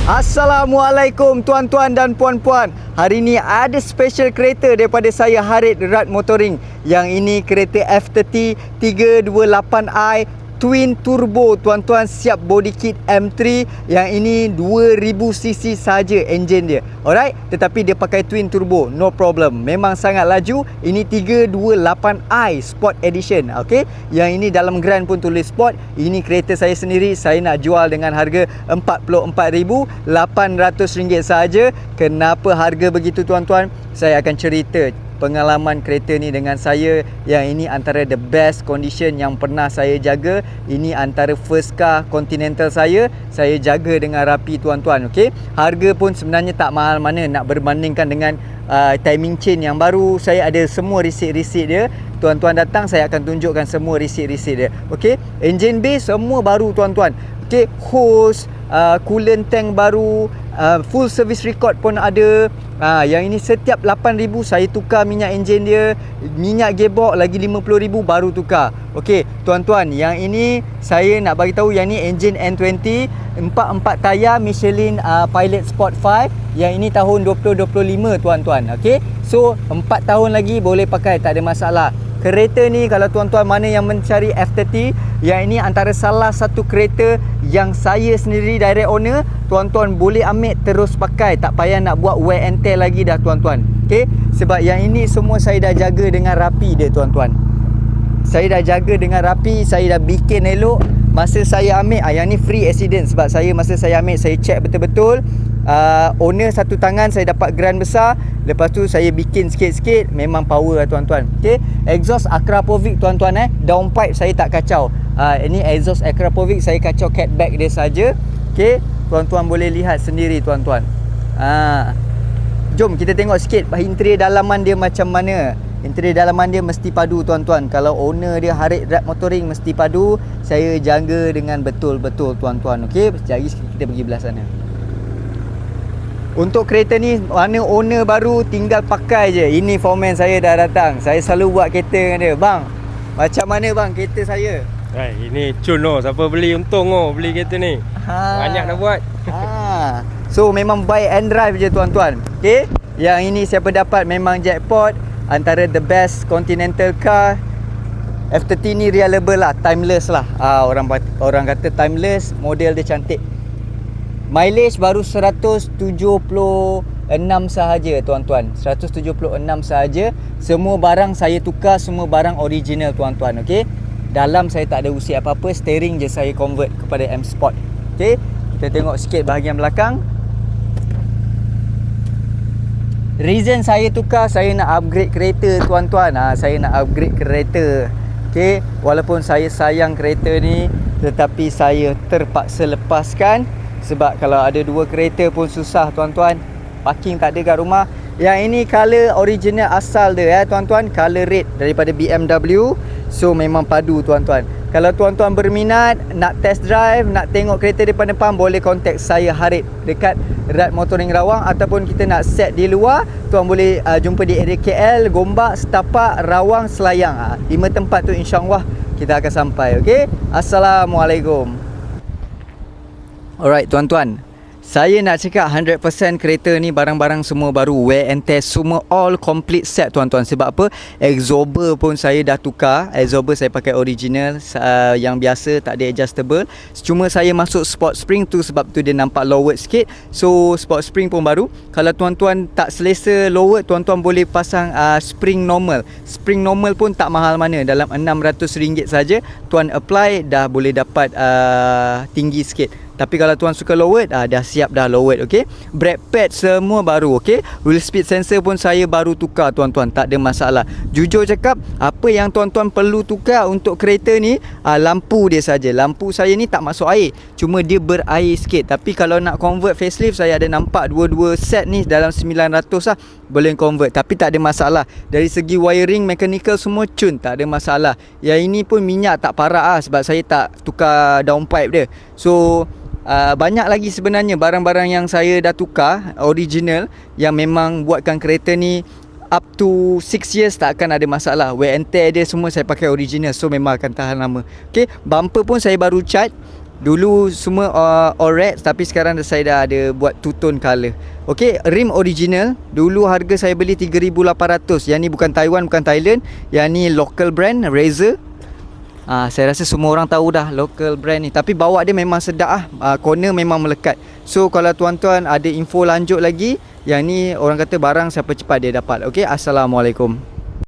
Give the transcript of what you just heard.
Assalamualaikum tuan-tuan dan puan-puan. Hari ini ada special kereta daripada saya, Harith Rad Motoring. Yang ini kereta F30 328i Twin Turbo tuan-tuan, siap body kit M3. Yang ini 2000cc saja enjin dia. Alright, tetapi dia pakai Twin Turbo, no problem. Memang sangat laju. Ini 328i Sport Edition. Okey, yang ini dalam grand pun tulis Sport. Ini kereta saya sendiri. Saya nak jual dengan harga RM44,800 saja. Kenapa harga begitu tuan-tuan? Saya akan cerita pengalaman kereta ni dengan saya. Yang ini antara the best condition yang pernah saya jaga. Ini antara first car Continental saya jaga dengan rapi tuan-tuan. Okey, harga pun sebenarnya tak mahal mana nak berbandingkan dengan timing chain yang baru. Saya ada semua receipt-receipt dia. Tuan-tuan datang, saya akan tunjukkan semua receipt-receipt dia. Okey, engine bay semua baru tuan-tuan. Okey, hose, coolant tank baru, full service record pun ada. Yang ini setiap 8,000 saya tukar minyak enjin dia. Minyak gearbox lagi 50,000 baru tukar. Okey, tuan-tuan, yang ini saya nak bagi tahu, yang ni enjin N20, 4 tayar Michelin Pilot Sport 5. Yang ini tahun 2025 tuan-tuan. Okey, so 4 tahun lagi boleh pakai, tak ada masalah. Kereta ni kalau tuan-tuan mana yang mencari F30, yang ini antara salah satu kereta yang saya sendiri direct owner. Tuan-tuan boleh ambil terus pakai, tak payah nak buat wear and tear lagi dah tuan-tuan. Okey, sebab yang ini semua saya dah jaga dengan rapi dia tuan-tuan. Saya dah jaga dengan rapi, saya dah bikin elok. Masa saya ambil, yang ni free accident. Sebab saya masa saya ambil, saya check betul-betul. Owner satu tangan, saya dapat grand besar. Lepas tu saya bikin sikit-sikit. Memang power lah tuan-tuan. Okay, exhaust Akrapovic tuan-tuan. Downpipe saya tak kacau. Ini exhaust Akrapovic, saya kacau catback dia saja. Okay, tuan-tuan boleh lihat sendiri tuan-tuan. Jom kita tengok sikit interior dalaman dia macam mana. Interior dalaman dia mesti padu tuan-tuan. Kalau owner dia Harith Rad Motoring mesti padu. Saya jaga dengan betul-betul tuan-tuan. Okey, sekejap lagi kita pergi belah sana. Untuk kereta ni, mana owner baru tinggal pakai je. Ini foreman saya dah datang. Saya selalu buat kereta dengan dia. Bang, macam mana bang kereta saya? Ini cun oh. Siapa beli untung oh beli kereta ni. Banyak dah buat. So memang buy and drive je tuan-tuan. Okey, yang ini siapa dapat memang jackpot. Antara the best Continental car. F30 ni reliable lah, timeless lah. Orang kata timeless, model dia cantik. Mileage baru 176 sahaja tuan-tuan. 176 sahaja. Semua barang saya tukar, semua barang original tuan-tuan. Okey, dalam saya tak ada usik apa-apa. Steering je saya convert kepada M Sport. Okey, kita tengok sikit bahagian belakang. Reason saya tukar, saya nak upgrade kereta tuan-tuan. Saya nak upgrade kereta. Okey, walaupun saya sayang kereta ni, tetapi saya terpaksa lepaskan. Sebab kalau ada dua kereta pun susah tuan-tuan. Parking tak ada kat rumah. Yang ini color original asal dia tuan-tuan. Color red daripada BMW. So memang padu tuan-tuan. Kalau tuan-tuan berminat nak test drive, nak tengok kereta depan-depan, boleh contact saya Harith dekat Rad Motoring Rawang. Ataupun kita nak set di luar, tuan boleh jumpa di area KL, Gombak, Setapak, Rawang, Selayang. 5 tempat tu insya-Allah kita akan sampai. Okey, Assalamualaikum. Alright tuan-tuan, saya nak cakap 100% kereta ni barang-barang semua baru, wear and tear semua all complete set tuan-tuan. Sebab apa? Absorber pun saya dah tukar. Absorber saya pakai original, yang biasa tak ada adjustable. Cuma saya masuk sport spring tu sebab tu dia nampak lowered sikit. So sport spring pun baru. Kalau tuan-tuan tak selesa lowered, tuan-tuan boleh pasang spring normal. Spring normal pun tak mahal mana, dalam RM600 saja. Tuan apply dah boleh dapat tinggi sikit. Tapi kalau tuan suka lowered, dah siap dah lowered. Okey, brake pad semua baru. Okey, wheel speed sensor pun saya baru tukar tuan-tuan, tak ada masalah. Jujur cakap, apa yang tuan-tuan perlu tukar untuk kereta ni, lampu dia saja. Lampu saya ni tak masuk air, cuma dia berair sikit. Tapi kalau nak convert facelift, saya ada nampak dua-dua set ni dalam 900 lah, boleh convert. Tapi tak ada masalah. Dari segi wiring, mechanical semua cun, tak ada masalah. Yang ini pun minyak tak parah sebab saya tak tukar downpipe dia. So banyak lagi sebenarnya barang-barang yang saya dah tukar original, yang memang buatkan kereta ni up to 6 years tak akan ada masalah. Wear and tear dia semua saya pakai original, so memang akan tahan lama. Okay, bumper pun saya baru cat. Dulu semua all red, tapi sekarang saya dah ada buat two tone colour. Okey, rim original. Dulu harga saya beli 3,800. Yang ni bukan Taiwan, bukan Thailand. Yang ni local brand Razer. Saya rasa semua orang tahu dah local brand ni. Tapi bawa dia memang sedap corner memang melekat. So kalau tuan-tuan ada info lanjut lagi, yang ni orang kata barang siapa cepat dia dapat. Okey, Assalamualaikum.